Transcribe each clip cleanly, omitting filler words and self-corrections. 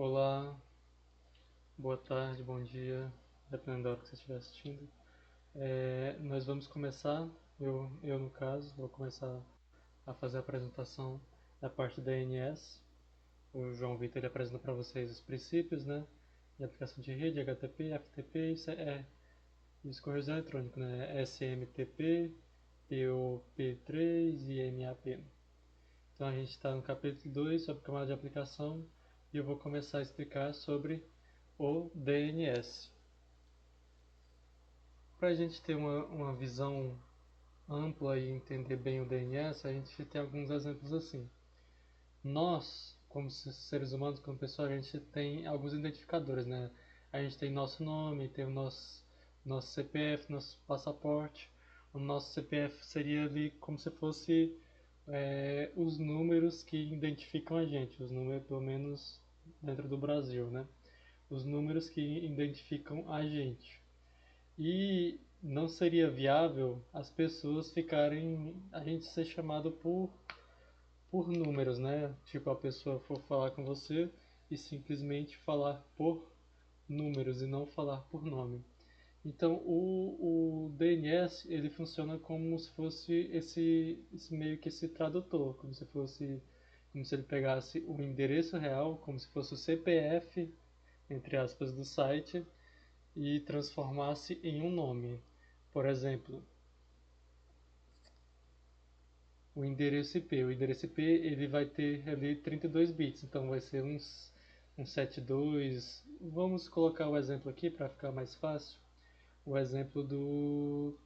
Olá, boa tarde, bom dia, dependendo da hora que você estiver assistindo. Nós vamos começar, eu no caso, vou começar a fazer a apresentação da parte da ANS. O João Vitor ele apresenta para vocês os princípios, né? De aplicação de rede, HTTP, FTP e os correios eletrônicos, né? SMTP, POP3 e MAP. Então a gente está no capítulo 2 sobre camada de aplicação e eu vou começar a explicar sobre o DNS. Para a gente ter uma visão ampla e entender bem o DNS, a gente tem alguns exemplos assim. Nós, como seres humanos, como pessoa, a gente tem alguns identificadores, né? A gente tem nosso nome, tem o nosso CPF, nosso passaporte. O nosso CPF seria ali como se fosse os números que identificam a gente, os números, pelo menos dentro do Brasil, né? Os números que identificam a gente. E não seria viável as pessoas ficarem, a gente ser chamado por números, né? Tipo, a pessoa for falar com você e simplesmente falar por números e não falar por nome. Então, o DNS ele funciona como se fosse esse meio que esse tradutor, como se ele pegasse o endereço real, como se fosse o CPF entre aspas do site e transformasse em um nome. Por exemplo, o endereço IP. O endereço IP ele vai ter ali 32 bits, então vai ser um 72. Vamos colocar o exemplo aqui para ficar mais fácil. O exemplo do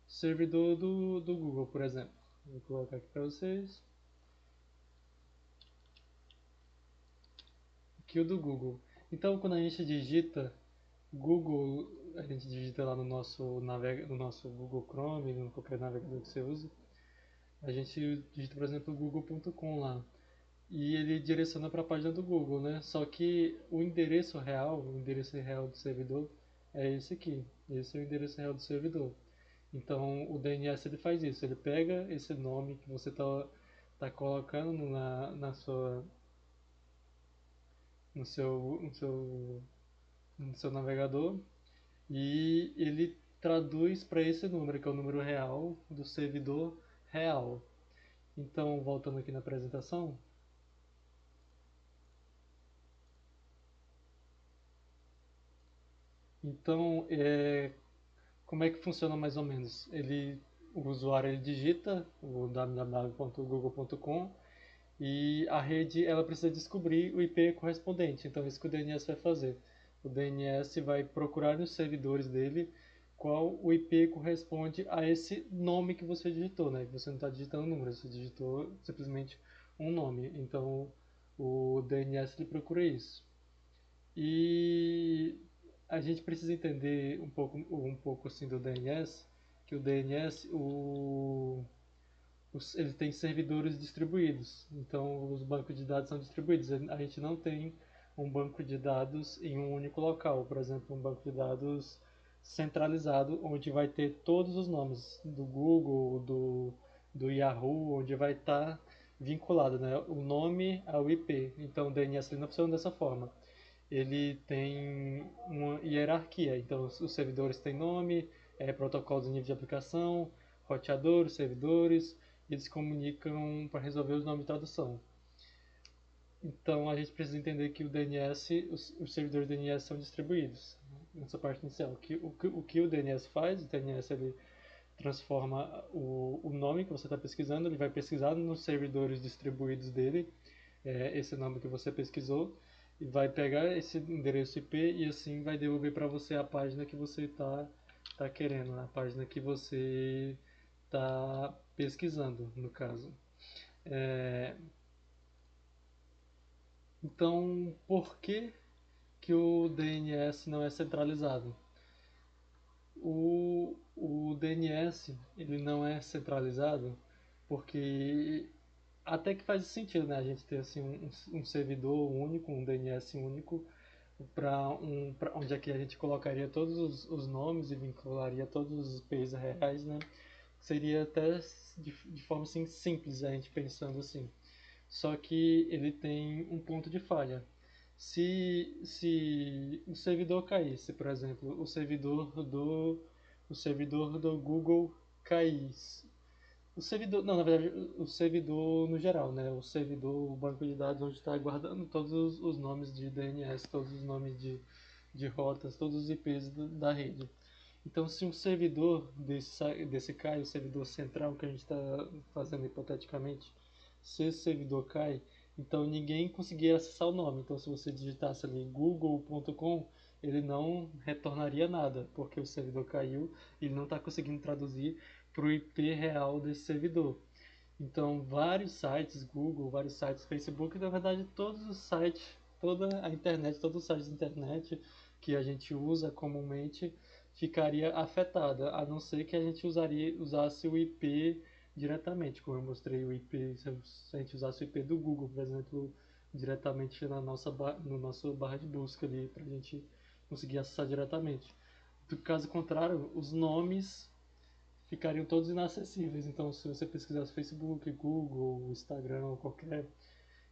servidor do Google, por exemplo. Vou colocar aqui para vocês. Aqui o do Google. Então, quando a gente digita Google, a gente digita lá no nosso Google Chrome, em qualquer navegador que você use, a gente digita, por exemplo, google.com lá. E ele direciona para a página do Google, né? Só que o endereço real do servidor é esse aqui. Esse é o endereço real do servidor. Então o DNS ele faz isso, ele pega esse nome que você tá colocando na sua, no seu, no seu, no seu navegador e ele traduz para esse número, que é o número real do servidor real. Então, voltando aqui na apresentação, então, como é que funciona mais ou menos? O usuário ele digita o www.google.com e a rede ela precisa descobrir o IP correspondente. Então, é isso que o DNS vai fazer. O DNS vai procurar nos servidores dele qual o IP corresponde a esse nome que você digitou, né? Você não está digitando números, você digitou simplesmente um nome. Então, o DNS ele procura isso. E a gente precisa entender um pouco assim do DNS, que o DNS, ele tem servidores distribuídos, então os bancos de dados são distribuídos. A gente não tem um banco de dados em um único local, por exemplo, um banco de dados centralizado, onde vai ter todos os nomes do Google, do Yahoo, onde vai estar vinculado, né, o nome ao IP. Então o DNS não funciona dessa forma, ele tem uma hierarquia. Então, os servidores têm nome, protocolos de nível de aplicação, roteadores, servidores, e eles comunicam para resolver os nomes de tradução. Então, a gente precisa entender que o DNS, os servidores do DNS são distribuídos. Nessa parte inicial, o que o DNS faz? O DNS ele transforma o nome que você está pesquisando, ele vai pesquisar nos servidores distribuídos dele, esse nome que você pesquisou, e vai pegar esse endereço IP e assim vai devolver para você a página que você tá querendo, a página que você está pesquisando, no caso. É, então, por que o DNS não é centralizado? O DNS ele não é centralizado porque até que faz sentido, né? A gente ter assim um servidor único, um DNS único, pra onde aqui a gente colocaria todos os nomes e vincularia todos os IPs reais, né? Seria até de forma assim, simples a gente pensando assim. Só que ele tem um ponto de falha. Se o servidor caísse, por exemplo, o servidor do Google caísse, o servidor, não, na verdade, o servidor no geral, né? O servidor, o banco de dados onde está guardando todos os nomes de DNS, todos os nomes de rotas, todos os IPs da rede. Então, se um servidor desse cai, o servidor central que a gente está fazendo hipoteticamente, se esse servidor cai, então ninguém conseguia acessar o nome. Então, se você digitasse ali google.com, ele não retornaria nada, porque o servidor caiu e ele não está conseguindo traduzir para o IP real desse servidor. Então, vários sites, Google, vários sites, Facebook, na verdade, todos os sites, toda a internet, todos os sites de internet que a gente usa comumente ficaria afetada, a não ser que a gente usasse o IP diretamente, como eu mostrei o IP, se a gente usasse o IP do Google, por exemplo, diretamente no nosso barra de busca ali, para a gente conseguir acessar diretamente. Do caso contrário, os nomes ficariam todos inacessíveis. Então, se você pesquisasse Facebook, Google, Instagram, qualquer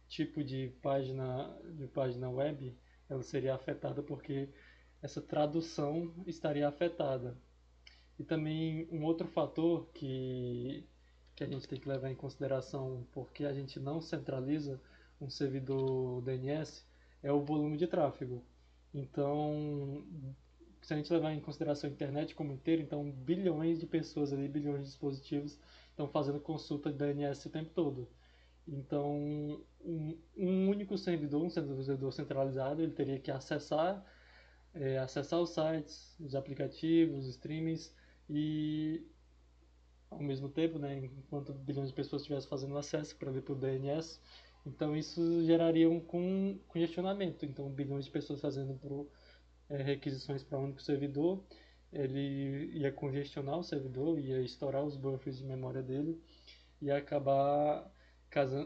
tipo de página web, ela seria afetada porque essa tradução estaria afetada. E também um outro fator que a gente tem que levar em consideração porque a gente não centraliza um servidor DNS é o volume de tráfego. Então, se a gente levar em consideração a internet como inteiro, então bilhões de pessoas ali, bilhões de dispositivos estão fazendo consulta de DNS o tempo todo. Então, um único servidor, um servidor centralizado, ele teria que acessar os sites, os aplicativos, os streamings e ao mesmo tempo, né, enquanto bilhões de pessoas estivessem fazendo acesso para ver por DNS, então isso geraria um congestionamento. Então, bilhões de pessoas fazendo requisições para um único servidor, ele ia congestionar o servidor, ia estourar os buffers de memória dele, ia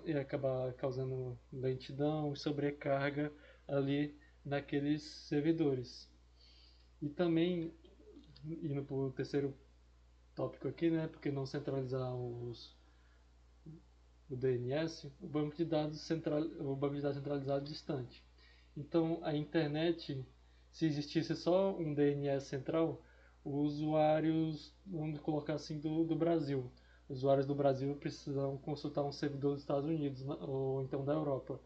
ia acabar causando lentidão e sobrecarga ali naqueles servidores. E também, indo para o terceiro tópico aqui, né, porque não centralizar o DNS, o banco de dados centralizado distante. Então, a internet, se existisse só um DNS central, os usuários, vamos colocar assim, do Brasil. Os usuários do Brasil precisam consultar um servidor dos Estados Unidos ou então da Europa.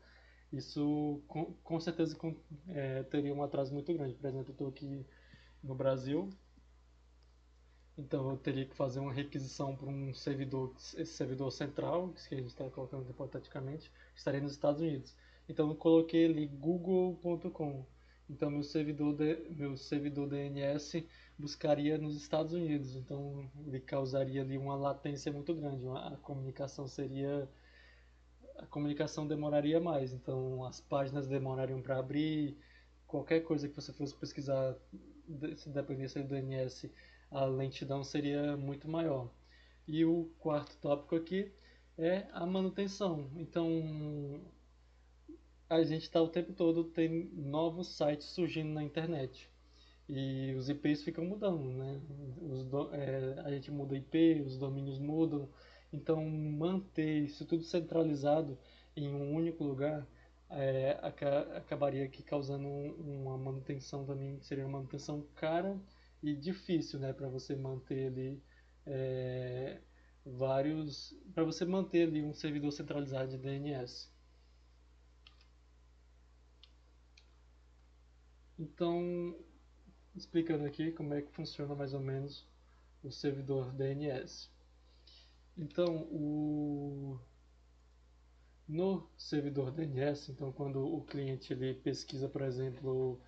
Isso com certeza teria um atraso muito grande. Por exemplo, eu estou aqui no Brasil, então eu teria que fazer uma requisição para um servidor, esse servidor central, que a gente está colocando hipoteticamente, estaria nos Estados Unidos. Então eu coloquei ali google.com. Então meu servidor DNS buscaria nos Estados Unidos. Então ele causaria ali uma latência muito grande. A comunicação demoraria mais. Então as páginas demorariam para abrir. Qualquer coisa que você fosse pesquisar, se dependesse do DNS, a lentidão seria muito maior. E o quarto tópico aqui é a manutenção. Então, a gente está o tempo todo tem novos sites surgindo na internet. E os IPs ficam mudando, né? A gente muda IP, os domínios mudam. Então, manter isso tudo centralizado em um único lugar acabaria aqui causando uma manutenção também, que seria uma manutenção cara e difícil, né? Para você manter ali é, para você manter ali um servidor centralizado de DNS. Então, explicando aqui como é que funciona mais ou menos o servidor DNS. Então, no servidor DNS, então quando o cliente ele pesquisa, por exemplo,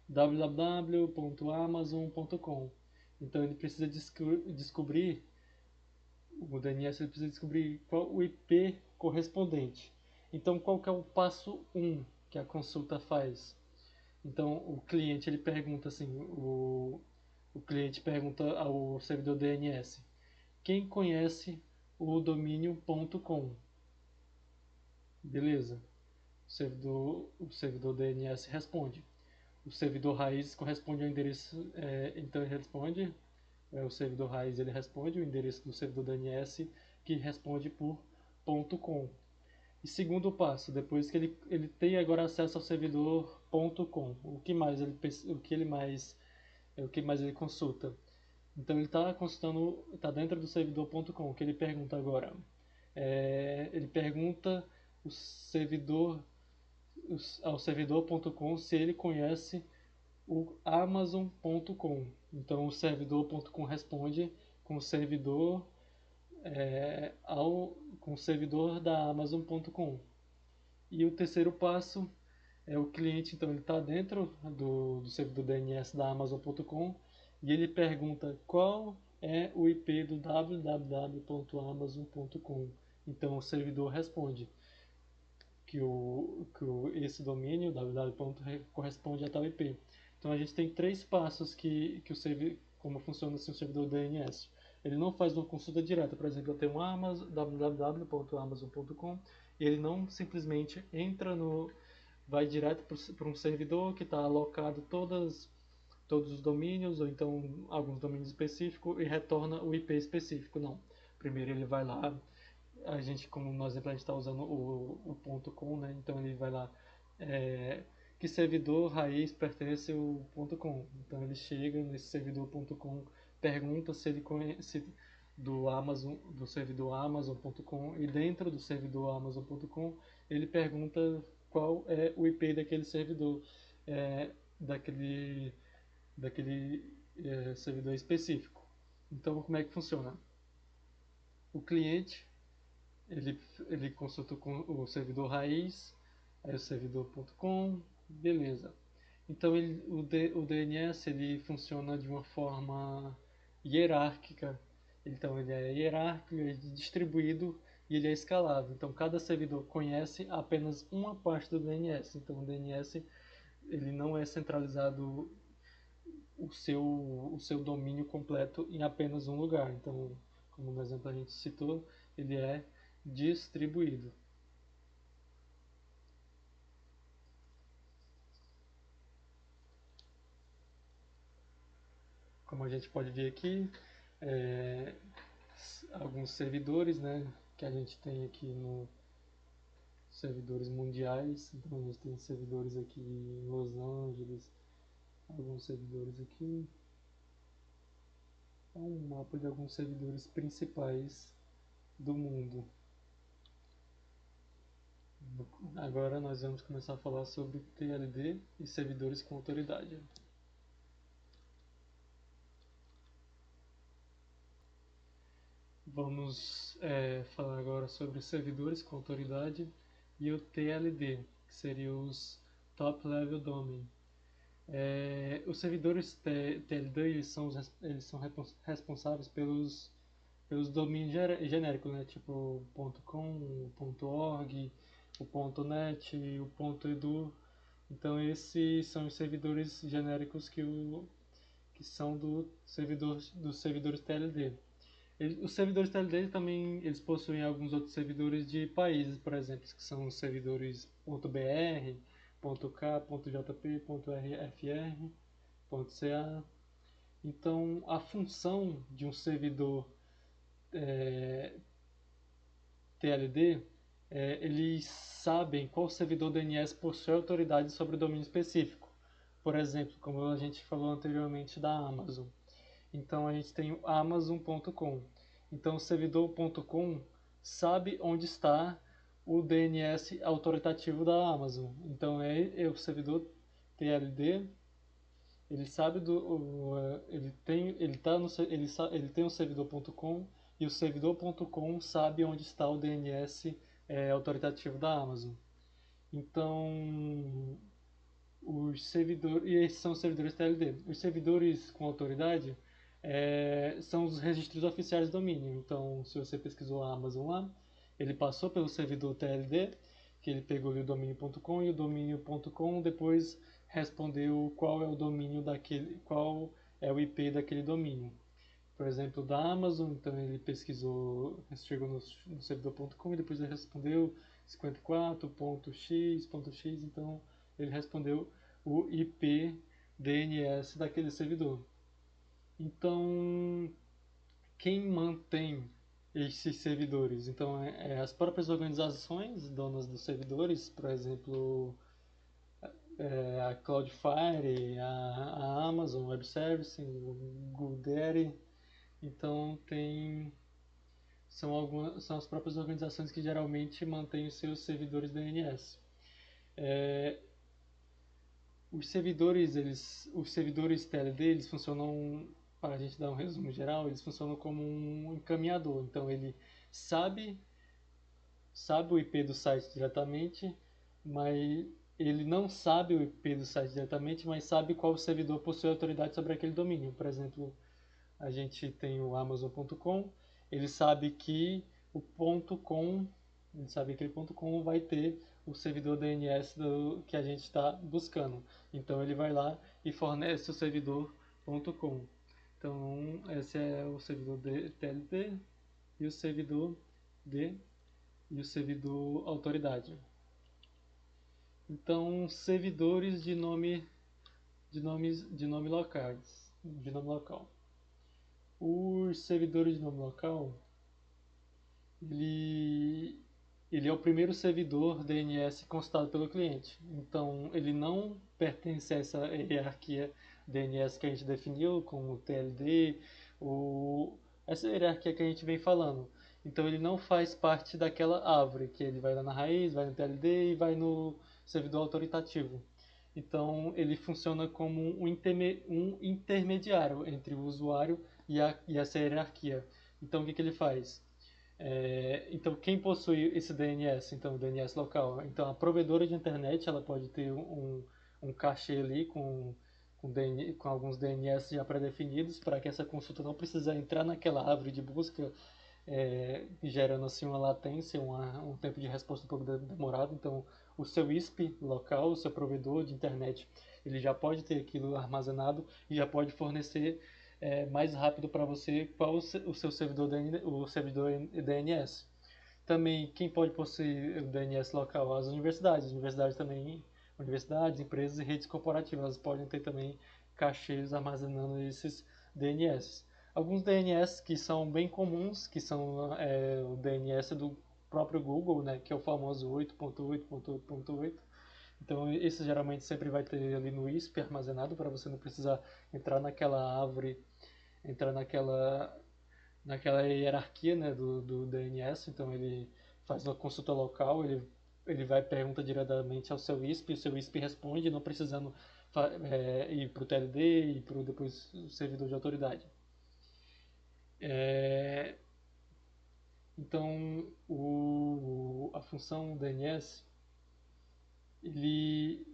www.amazon.com, então ele precisa descobrir, o DNS ele precisa descobrir qual o IP correspondente. Então, qual que é o passo 1 que a consulta faz? Então, ele pergunta assim, o cliente pergunta ao servidor DNS: quem conhece o domínio .com? Beleza. O servidor DNS responde. O servidor raiz corresponde ao endereço, então ele responde, o servidor raiz ele responde o endereço do servidor DNS que responde por .com. E segundo passo, depois que ele tem agora acesso ao servidor.com, o que mais ele consulta? Então ele está consultando, está dentro do servidor.com, o que ele pergunta agora? Ele pergunta o servidor, ao servidor.com se ele conhece o Amazon.com. Então o servidor.com responde com o servidor com o servidor da Amazon.com. E o terceiro passo é o cliente, então ele está dentro do servidor DNS da Amazon.com e ele pergunta qual é o IP do www.amazon.com. Então o servidor responde esse domínio www. Corresponde a tal IP. Então a gente tem três passos que o servidor, como funciona assim, o servidor DNS. Ele não faz uma consulta direta, por exemplo, eu tenho um www.amazon.com e ele não simplesmente vai direto para um servidor que está alocado todos os domínios, ou então alguns domínios específicos, e retorna o IP específico. Não. Primeiro ele vai lá, como no exemplo a gente está usando o ponto .com, né? Então ele vai lá, que servidor raiz pertence o ponto .com. Então ele chega nesse servidor.com, pergunta se ele conhece do servidor amazon.com, e dentro do servidor amazon.com ele pergunta qual é o IP daquele servidor, daquele, servidor específico. Então como é que funciona? O cliente ele consulta com o servidor raiz, aí o servidor.com, beleza. Então o DNS ele funciona de uma forma hierárquica. Então ele é hierárquico, ele é distribuído e ele é escalável. Então cada servidor conhece apenas uma parte do DNS. Então o DNS ele não é centralizado o seu domínio completo em apenas um lugar. Então, como no exemplo a gente citou, ele é distribuído. Como a gente pode ver aqui, é, alguns servidores, né, que a gente tem aqui no servidores mundiais. Então a gente tem servidores aqui em Los Angeles, alguns servidores aqui. É um mapa de alguns servidores principais do mundo. Agora nós vamos começar a falar sobre TLD e servidores com autoridade. Vamos falar agora sobre servidores com autoridade e o TLD, que seriam os Top Level Domain. Os servidores TLD eles são responsáveis pelos domínios genéricos, né? Tipo .com, .org, o .net, o .edu. Então esses são os servidores genéricos que são dos servidores TLD. Os servidores TLD também eles possuem alguns outros servidores de países, por exemplo, que são os servidores .br, .k, .jp, .rfr, .ca. Então, a função de um servidor TLD, eles sabem qual servidor DNS possui autoridade sobre o domínio específico. Por exemplo, como a gente falou anteriormente da Amazon. Então a gente tem o Amazon.com. Então o servidor.com sabe onde está o DNS autoritativo da Amazon. Então é o servidor TLD. Ele sabe ele tem o servidor.com e o servidor.com sabe onde está o DNS autoritativo da Amazon. Então e esses são os servidores TLD. Os servidores com autoridade são os registros oficiais do domínio. Então, se você pesquisou a Amazon lá, ele passou pelo servidor TLD, que ele pegou ali o domínio.com, e o domínio.com depois respondeu qual é o domínio qual é o IP daquele domínio. Por exemplo, da Amazon, então ele pesquisou, chegou no servidor.com e depois ele respondeu 54.x.x, então ele respondeu o IP DNS daquele servidor. Então, quem mantém esses servidores. Então, as próprias organizações donas dos servidores, por exemplo, a Cloudflare, a Amazon Web Services, o GoDaddy. Então, são as próprias organizações que geralmente mantêm os seus servidores DNS. É, os servidores TLD, eles funcionam, para a gente dar um resumo geral, eles funcionam como um encaminhador. Então ele sabe, sabe o IP do site diretamente, mas ele não sabe o IP do site diretamente, mas sabe qual servidor possui autoridade sobre aquele domínio. Por exemplo, a gente tem o Amazon.com, ele sabe que o .com, ele sabe que aquele .com vai ter o servidor DNS que a gente está buscando. Então ele vai lá e fornece o servidor .com. Então esse é o servidor TLD e o servidor D e o servidor autoridade. Então servidores de nome locais, de nome local. Os servidores de nome local, ele, ele é o primeiro servidor DNS consultado pelo cliente. Então, ele não pertence a essa hierarquia DNS que a gente definiu, como o TLD, essa hierarquia que a gente vem falando. Então, ele não faz parte daquela árvore, que ele vai lá na raiz, vai no TLD e vai no servidor autoritativo. Então, ele funciona como um intermediário entre o usuário e essa hierarquia. Então, o que ele faz? Então, quem possui esse DNS? Então, o DNS local. Então, a provedora de internet ela pode ter um cachê ali com alguns DNS já pré-definidos para que essa consulta não precise entrar naquela árvore de busca, gerando assim uma latência, um tempo de resposta um pouco demorado. Então, o seu ISP local, o seu provedor de internet, ele já pode ter aquilo armazenado e já pode fornecer mais rápido para você qual o seu servidor DNS. Também quem pode possuir o DNS local? As universidades. Universidades, empresas e redes corporativas, elas podem ter também cachês armazenando esses DNS. Alguns DNS que são bem comuns, que são o DNS do próprio Google, né, que é o famoso 8.8.8.8. Então, esse geralmente sempre vai ter ali no ISP armazenado para você não precisar entrar naquela árvore, entrar naquela hierarquia, né, do DNS. Então, ele faz uma consulta local, ele vai pergunta diretamente ao seu ISP, o seu ISP responde, não precisando ir para o TLD e para depois o servidor de autoridade. Então, a função DNS, ele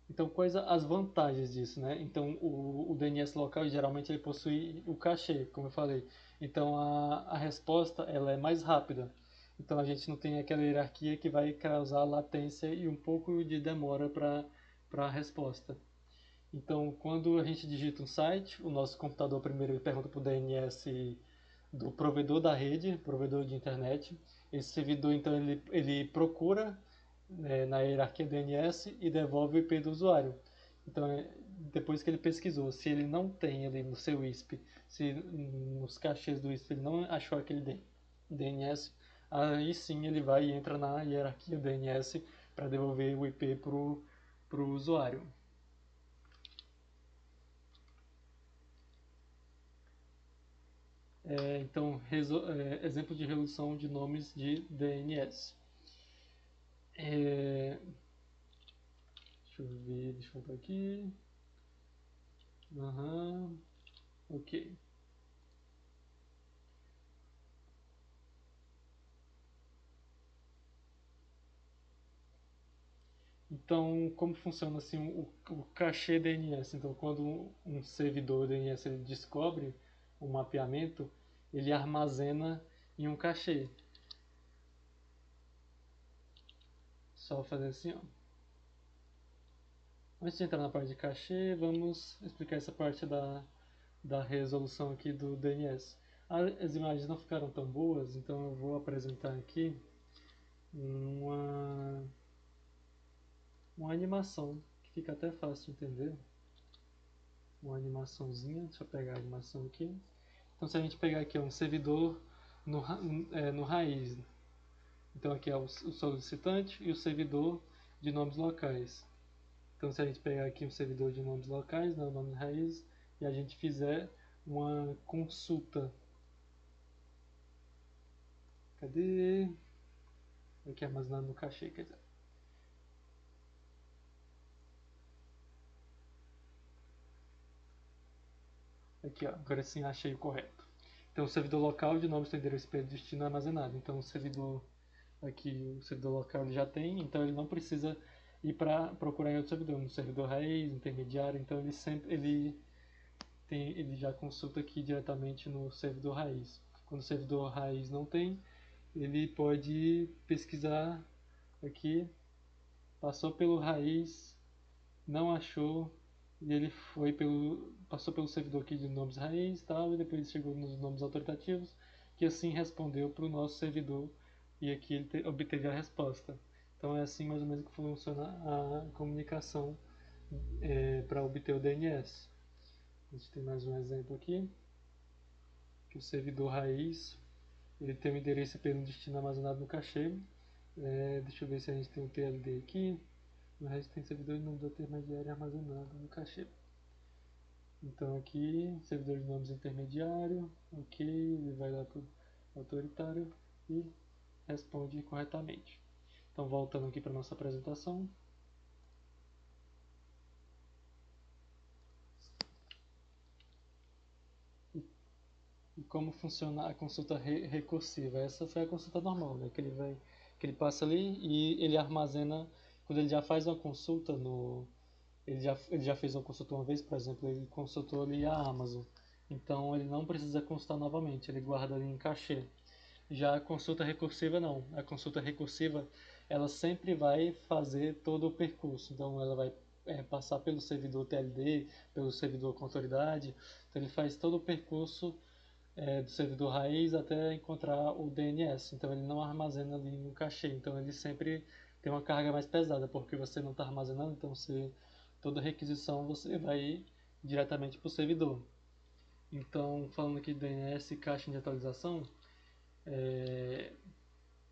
então, quais as vantagens disso, né? Então, o DNS local geralmente ele possui o cachê, como eu falei. Então, a resposta ela é mais rápida. Então, a gente não tem aquela hierarquia que vai causar latência e um pouco de demora para a resposta. Então, quando a gente digita um site, o nosso computador primeiro ele pergunta para o DNS do provedor da rede, provedor de internet. Esse servidor, então, ele procura na hierarquia DNS e devolve o IP do usuário. Então, depois que ele pesquisou, se ele não tem ali no seu ISP, se nos cachês do ISP ele não achou aquele DNS, aí sim ele vai e entra na hierarquia DNS para devolver o IP para o usuário. Então, exemplo de resolução de nomes de DNS. Deixa eu ver, deixa eu ver aqui. Ok. Então, como funciona assim o cachê DNS? Então, quando um servidor DNS ele descobre um mapeamento, ele armazena em um cachê. Só fazer assim, ó. Antes de entrar na parte de cachê, vamos explicar essa parte da resolução aqui do DNS. As imagens não ficaram tão boas, então eu vou apresentar aqui uma, uma animação que fica até fácil de entender. Uma animaçãozinha, deixa eu pegar a animação aqui. Então, se a gente pegar aqui um servidor no raiz. Então aqui é o solicitante e o servidor de nomes locais. Então se a gente pegar aqui o servidor de nomes locais, né, o nome raiz, e a gente fizer uma consulta. Cadê? Aqui armazenado no cachê, quer dizer. Aqui, ó, agora sim achei o correto. Então o servidor local de nomes tem endereço IP de destino armazenado. Então o servidor aqui, o servidor local ele já tem, então ele não precisa ir para procurar em outro servidor, no servidor raiz, intermediário, então ele já consulta aqui diretamente no servidor raiz. Quando o servidor raiz não tem, ele pode pesquisar aqui, passou pelo raiz, não achou, e ele passou pelo servidor aqui de nomes raiz tal, e depois chegou nos nomes autoritativos, que assim respondeu para o nosso servidor, e aqui ele obteve a resposta. Então é assim mais ou menos que funciona a comunicação para obter o DNS. A gente tem mais um exemplo aqui, que o servidor raiz ele tem o endereço pelo destino armazenado no cachê. Deixa eu ver se a gente tem um TLD aqui. No resto tem servidor de nome do intermediário armazenado no cachê. Então aqui, servidor de nomes intermediário, ok, ele vai lá para o autoritário e responde corretamente. Então voltando aqui para nossa apresentação. E como funciona a consulta recursiva? Essa foi a consulta normal, né? Que ele passa ali e ele armazena, quando ele já faz uma consulta ele já fez uma consulta uma vez, por exemplo, ele consultou ali a Amazon. Então ele não precisa consultar novamente, ele guarda ali em cachê. Já a consulta recursiva não. A consulta recursiva ela sempre vai fazer todo o percurso. Então ela vai passar pelo servidor TLD, pelo servidor com autoridade. Então ele faz todo o percurso do servidor raiz até encontrar o DNS. Então ele não armazena ali no cachê. Então ele sempre tem uma carga mais pesada, porque você não está armazenando, então toda requisição você vai diretamente para o servidor. Então, falando aqui de DNS e caixa de atualização, deixa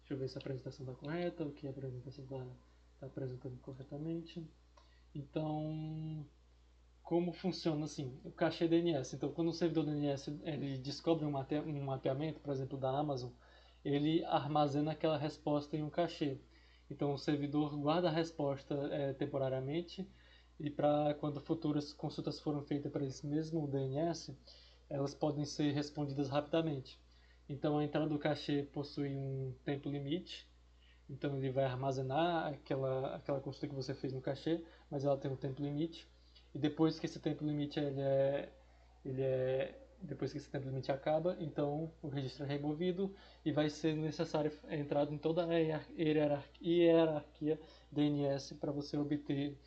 eu ver se a apresentação está correta, o que a apresentação está apresentando corretamente. Então, como funciona assim o cachê DNS? Então, quando o servidor DNS ele descobre um mapeamento, por exemplo, da Amazon, ele armazena aquela resposta em um cachê. Então, o servidor guarda a resposta temporariamente e para quando futuras consultas forem feitas para esse mesmo DNS, elas podem ser respondidas rapidamente. Então, a entrada do cachê possui um tempo limite. Então, ele vai armazenar aquela consulta que você fez no cachê, mas ela tem um tempo limite. E depois que esse tempo limite depois que esse tempo limite acaba, então o registro é removido e vai ser necessário entrar em toda a hierarquia DNS para você obter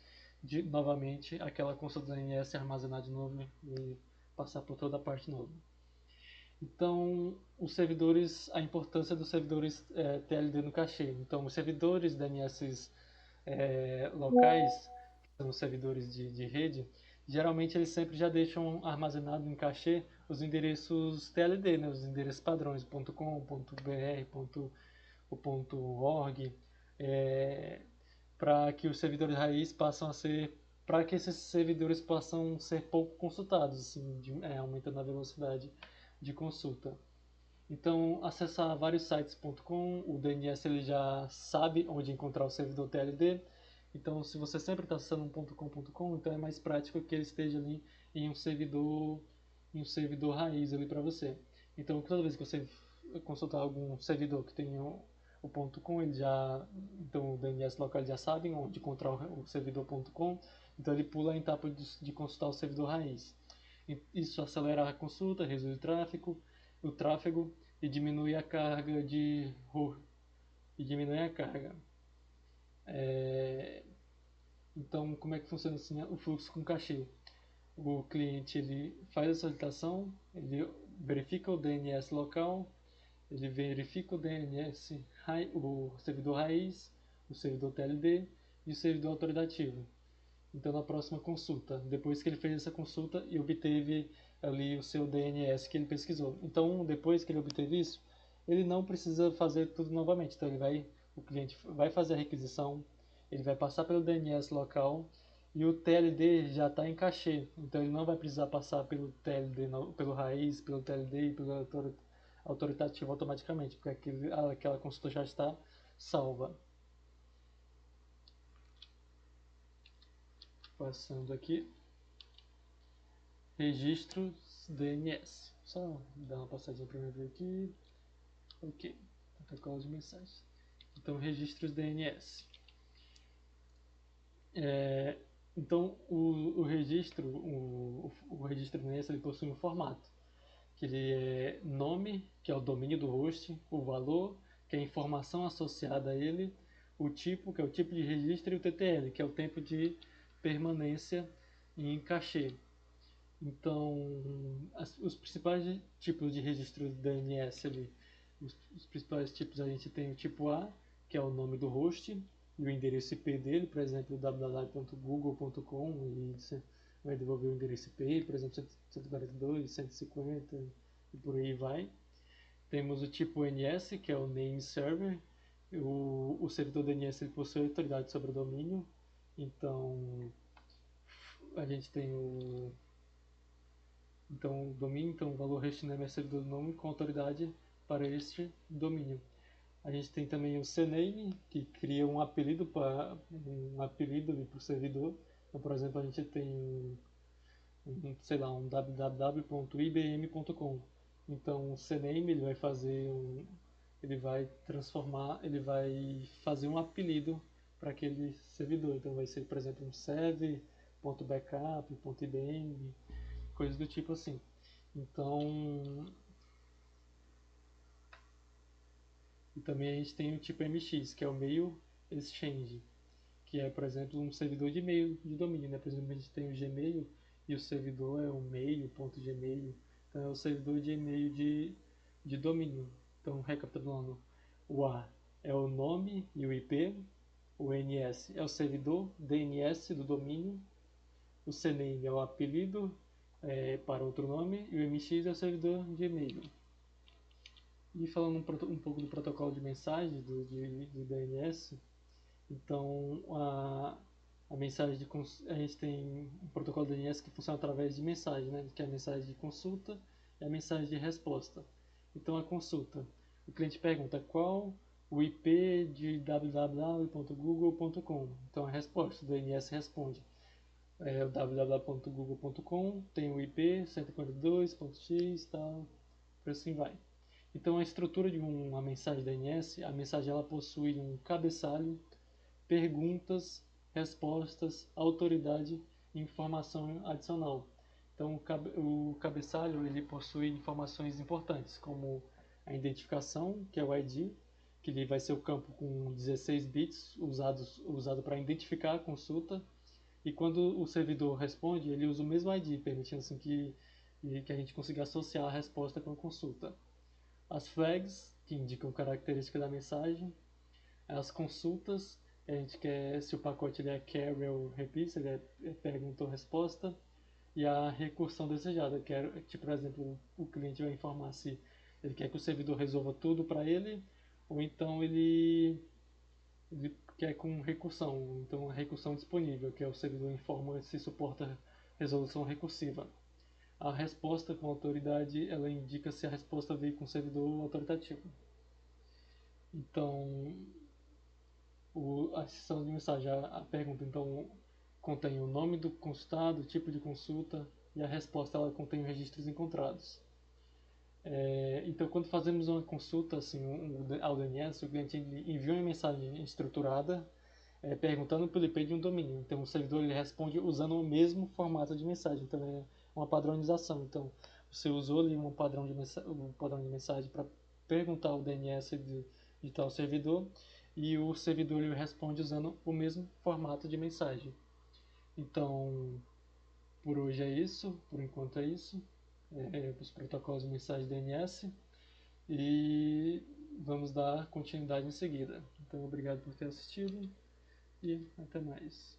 novamente aquela consulta DNS, armazenar de novo e passar por toda a parte nova. Então, os servidores, a importância dos servidores TLD no cachê. Então, os servidores DNS locais, que são os servidores de rede, geralmente eles sempre já deixam armazenado em cachê os endereços TLD, né, os endereços padrões .com, .br, .org, para que os servidores raiz passam a ser, para que esses servidores possam ser pouco consultados, assim, aumentando a velocidade de consulta. Então, acessar vários sites.com, o DNS ele já sabe onde encontrar o servidor TLD. Então, se você sempre está acessando um .com.com, então é mais prático que ele esteja ali em um servidor raiz ali para você. Então, toda vez que você consultar algum servidor que tenha o .com, então o DNS local já sabe onde encontrar o servidor.com, então ele pula a etapa de consultar o servidor raiz. Isso acelera a consulta, reduz o tráfego e diminui a carga Então, como é que funciona assim o fluxo com cachê? O cliente ele faz a solicitação, ele verifica o DNS local, ele verifica o DNS, o servidor raiz, o servidor TLD e o servidor autoridativo. Então, na próxima consulta, depois que ele fez essa consulta e obteve ali o seu DNS que ele pesquisou. Então, depois que ele obteve isso, ele não precisa fazer tudo novamente. Então o cliente vai fazer a requisição, ele vai passar pelo DNS local e o TLD já está em cachê. Então ele não vai precisar passar pelo TLD, pelo raiz, pelo TLD e pelo autoritativo automaticamente, porque aquela consulta já está salva. Passando aqui, registros DNS. Só dar uma passadinha para ver aqui. Ok, protocolo de mensagem. Então, registros DNS. Então, o registro DNS ele possui um formato, que ele é nome, que é o domínio do host, o valor, que é a informação associada a ele, o tipo, que é o tipo de registro, e o TTL, que é o tempo de permanência em cachê. Então, os principais tipos de registro DNS ali, os principais tipos a gente tem o tipo A, que é o nome do host e o endereço IP dele, por exemplo, www.google.com, e você vai devolver o endereço IP, por exemplo, 142, 150 e por aí vai. Temos o tipo NS, que é o name server. O servidor DNS ele possui autoridade sobre o domínio, então a gente tem o domínio, então o valor REST-name é servidor do nome com autoridade para este domínio. A gente tem também o CNAME, que cria um apelido para o servidor. Então, por exemplo, a gente tem sei lá, um www.ibm.com. Então o CNAME ele vai fazer um apelido para aquele servidor. Então vai ser, por exemplo, um serv.backup.ibm, coisas do tipo assim. Então, e também a gente tem o tipo MX, que é o Mail Exchange, que é, por exemplo, um servidor de e-mail de domínio, né? Por exemplo, a gente tem o Gmail e o servidor é o mail.gmail, então é o servidor de e-mail de domínio. Então, recapitulando, o A é o nome e o IP, o NS é o servidor DNS do domínio, o CNAME é o apelido para outro nome e o MX é o servidor de e-mail. E falando um pouco do protocolo de mensagem do DNS, então a mensagem a gente tem um protocolo DNS que funciona através de mensagem, né, que é a mensagem de consulta e a mensagem de resposta. Então a consulta, o cliente pergunta qual o IP de www.google.com. Então a resposta, o DNS responde o www.google.com tem o IP 142.x tal, por assim vai. Então a estrutura de uma mensagem DNS, a mensagem ela possui um cabeçalho, perguntas, respostas, autoridade e informação adicional. Então o cabeçalho ele possui informações importantes como a identificação, que é o ID, que ele vai ser o campo com 16 bits usado para identificar a consulta. E quando o servidor responde, ele usa o mesmo ID, permitindo assim que a gente consiga associar a resposta com a consulta. As flags, que indicam características da mensagem. As consultas, a gente quer se o pacote ele é carry ou repeat, se ele é pergunta ou resposta. E a recursão desejada, que é, tipo, por exemplo, o cliente vai informar se ele quer que o servidor resolva tudo para ele, ou então ele quer com recursão, então a recursão disponível, que é o servidor informa se suporta resolução recursiva. A resposta com autoridade, ela indica se a resposta veio com servidor autoritativo. Então, a sessão de mensagem, a pergunta, então, contém o nome do consultado, o tipo de consulta, e a resposta, ela contém os registros encontrados. Então, quando fazemos uma consulta assim, ao DNS, o cliente envia uma mensagem estruturada perguntando pelo IP de um domínio. Então, o servidor ele responde usando o mesmo formato de mensagem. Então, é uma padronização. Então, você usou ali um padrão de mensagem para perguntar ao DNS de tal servidor e o servidor ele responde usando o mesmo formato de mensagem. Então, por hoje é isso, por enquanto é isso, os protocolos de mensagem DNS e vamos dar continuidade em seguida. Então, obrigado por ter assistido e até mais.